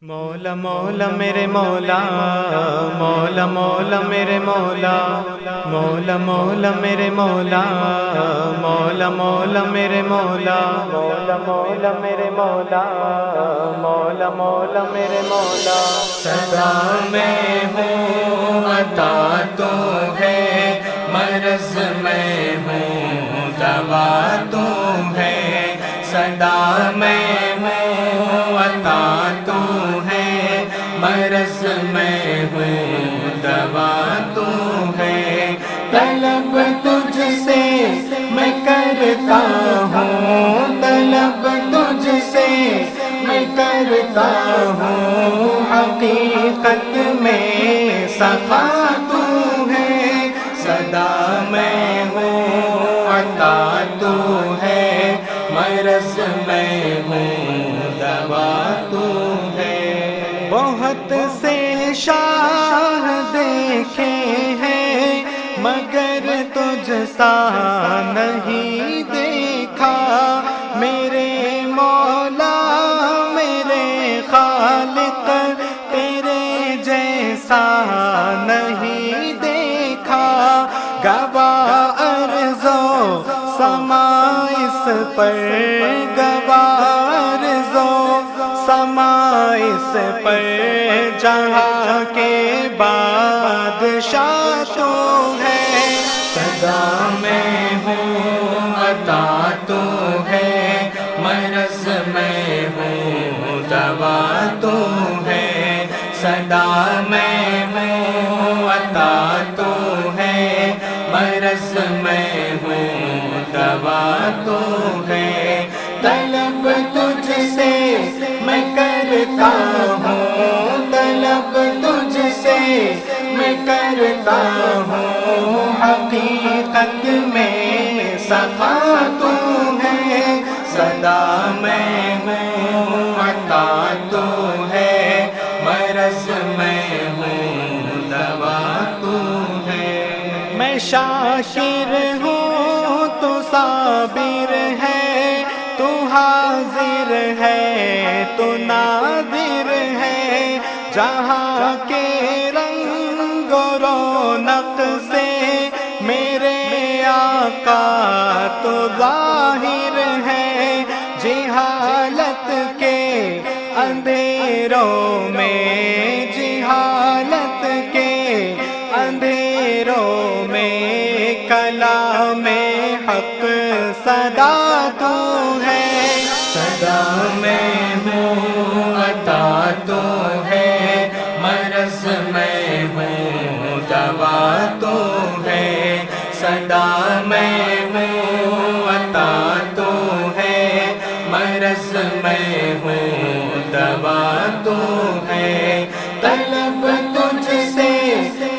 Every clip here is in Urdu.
مولا مولا میرے مولا، مولا مولا میرے مولا، مولا مولا میرے مولا، مولا مولا میرے مولا، مولا مولا میرے مولا، مولا مولا میرے مولا۔ صدا میں ہوں عطا تو ہے، مرض میں ہوں دوا تو ہے۔ صدا میں ہوں عطا تو ہے، مرض میں ہوں دوا تو ہے۔ طلب تجھ سے میں کرتا ہوں، طلب تجھ سے میں کرتا ہوں، حقیقت میں صفا تو ہے۔ صدا میں ہوں عطا تو ہے، مرض میں ہوں دوا تو ہے۔ بہت سے شاہ دیکھے ہیں مگر تجھ سا نہیں دیکھا، میرے مولا میرے خالق تیرے جیسا نہیں دیکھا۔ گواہ ارض و سماء اس پر، گواہ ارض و سماء اس پر، جہاں کے بادشاہ تو ہے۔ صدا میں ہوں عطا تو ہے، مرض میں ہوں دوا تو ہے۔ صدا میں ہوں عطا تو ہے، مرض میں ہوں دوا تو ہے۔ طلب تجھ سے میں کرتا ہوں، طلب تجھ سے میں کرتا ہوں، حقیقت میں صفا تو ہے۔ صدا میں ہوں عطا تو ہے، مرض میں ہوں دوا تو ہے۔ میں شاکر ہوں تو صابر ہے، تو حاضر ہے تو ناظر ہے، جہاں کے رنگ و رونق سے میرے آقا تو ظاہر ہے۔ جہالت کے اندھیروں میں، جہالت کے اندھیروں میں، کلام حق صدا تو ہے۔ صدا میں ہوں عطا تو ہے، مرض میں ہوں دوا تو ہے۔ صدا میں ہوں عطا تو ہے، مرض میں ہوں دوا تو ہے۔ طلب تجھ سے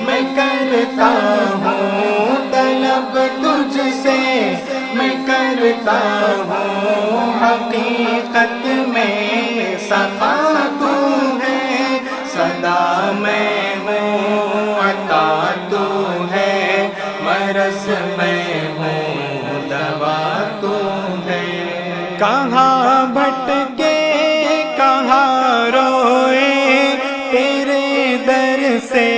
میں کرتا ہوں، طلب تجھ سے میں کرتا ہوں، حقیقت میں صفا تو ہے۔ صدا میں ہوں عطا تو ہے، مرض میں ہوں دوا تو ہے۔ کہاں بھٹکے کہاں روئے، تیرے در سے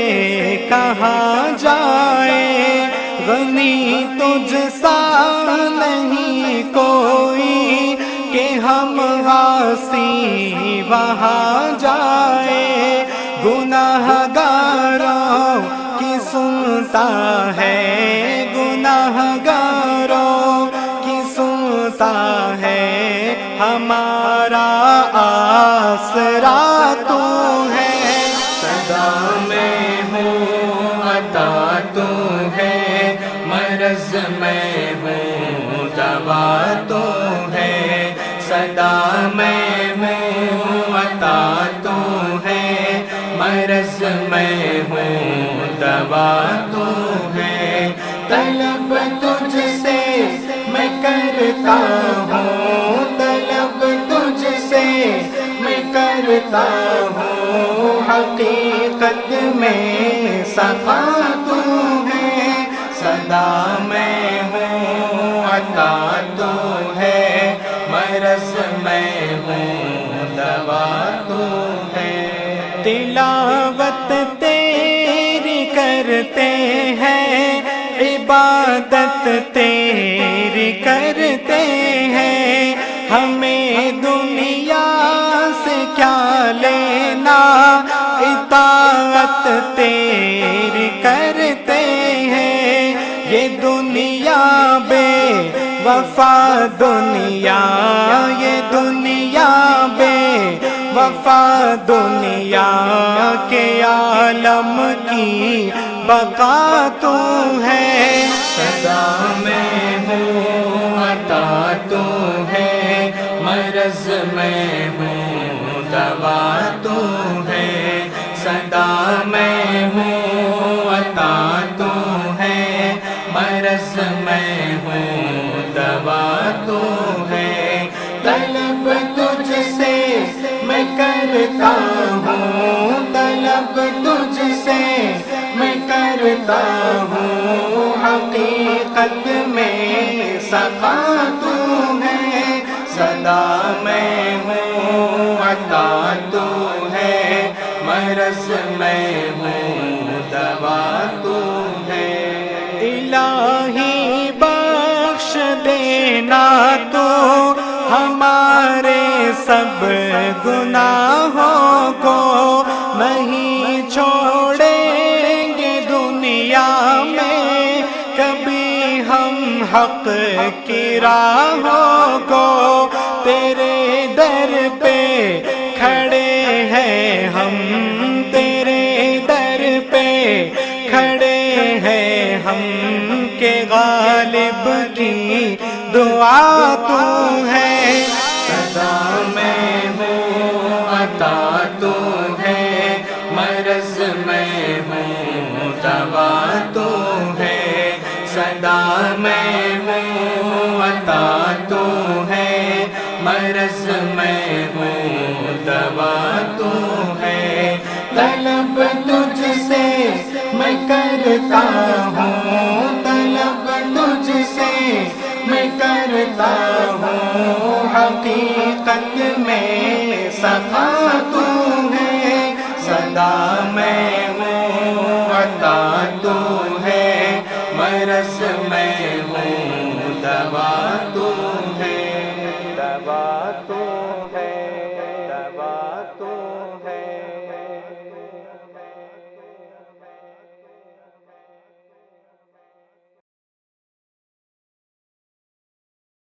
کہاں جائے، غنی تجھ سا نہیں کوئی کہ ہم عاصی وہاں جائے۔ گناہ گاروں کی سنتا ہے، گناہ گاروں کی سنتا ہے، ہمارا آسرا تو ہے۔ صدا میں ہوں عطا تو ہے، مرض میں ہوں دوا تو ہے۔ صدا میں ہوں عطا تو ہے، مرض میں ہوں دوا تو ہے۔ طلب تجھ سے میں کرتا ہوں، طلب تجھ سے میں کرتا ہوں، حقیقت میں صفا تو ہے۔ صدا میں ہوں عطا تو ہے، مرض میں ہوں دوا تو ہے۔ تلاوت تیری کرتے ہیں، عبادت تیری کرتے ہیں، ہمیں دنیا سے کیا لینا، اطاعت تیری کرتے ہیں۔ یہ دنیا بے وفا دنیا، یہ دنیا بے وفا دنیا کے عالم کی بقا تو ہے۔ صدا میں ہوں عطا تو ہے، مرض میں ہوں دوا تو ہے۔ صدا میں ہوں عطا تو ہے، مرض میں ہوں دوا تو ہے۔ طلب تجھ سے میں کرتا ہوں، طلب تجھ سے میں کرتا ہوں، حقیقت میں سخا تو ہے۔ صدا میں ہوں عطا تو ہے، مرض میں ہوں دوا تو ہے۔ الہی بخش دینا تو ہمارے سب گناہوں کو، نہیں چھوڑیں گے دنیا میں کبھی ہم حق کی راہوں کو۔ تیرے در پہ کھڑے ہیں ہم، تیرے در پہ کھڑے ہیں ہم، کہ غالب کی دعا تو ہے۔ صدا میں ہوں عطا تو ہے، مرض میں ہوں دوا تو ہے۔ صدا میں ہوں عطا تو ہے، مرض میں ہوں دوا تو ہے۔ طلب تجھ سے میں کرتا ہوں، طلب تجھ سے میں کرتا ہوں، حقیقت میں سخا تو ہے۔ صدا میں ہوں عطا تو ہے، مرض میں